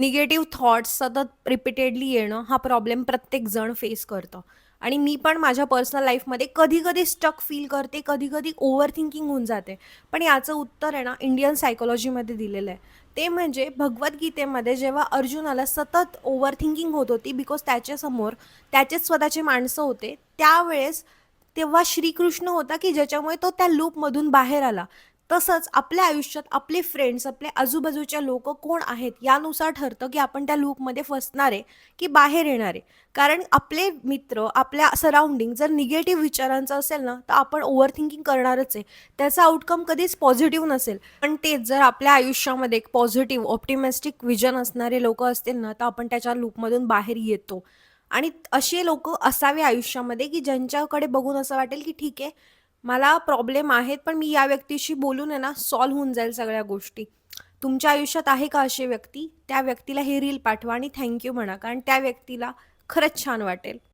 Negative thoughts सतत repeatedly येणं हा प्रॉब्लेम प्रत्येक जण फेस करतं. आणि मी पण माझ्या पर्सनल लाईफमध्ये कधी-कधी स्टक फील करते, कधी-कधी ओव्हर थिंकिंग होऊन जाते. पण याचं उत्तर आहे ना इंडियन सायकॉलॉजीमध्ये दिलेलं आहे. ते म्हणजे भगवद्गीतेमध्ये जेव्हा अर्जुनाला सतत ओव्हर थिंकिंग होत होती बिकॉज त्याच्यासमोर त्याचेच स्वतःचे माणसं होते. त्यावेळेस तेव्हा श्रीकृष्ण होता की ज्याच्यामुळे तो त्या लूपमधून बाहेर आला. तसंच आपल्या आयुष्यात आपले फ्रेंड्स, आपले आजूबाजूच्या लोकं कोण आहेत यानुसार ठरतं की आपण त्या लूपमध्ये फसणार आहे की बाहेर येणार आहे. कारण आपले मित्र, आपल्या सराउंडिंग जर निगेटिव्ह विचारांचं असेल ना, तर आपण ओव्हर थिंकिंग करणारच आहे. त्याचा आउटकम कधीच पॉझिटिव्ह नसेल. पण तेच जर आपल्या आयुष्यामध्ये एक पॉझिटिव्ह, ऑप्टिमिस्टिक विजन असणारे लोकं असतील ना, तर आपण त्याच्या लूपमधून बाहेर येतो. आणि असे लोकं असावे आयुष्यामध्ये की ज्यांच्याकडे बघून असं वाटेल की ठीक आहे, मला प्रॉब्लेम आहेत, पण मी या व्यक्तीशी बोलून आहे ना, सॉल्व्ह होऊन जाईल सगळ्या गोष्टी. तुमच्या आयुष्यात आहे का अशी व्यक्ती? त्या व्यक्तीला हे रील पाठवा आणि थँक म्हणा. कारण त्या व्यक्तीला खरंच छान वाटेल.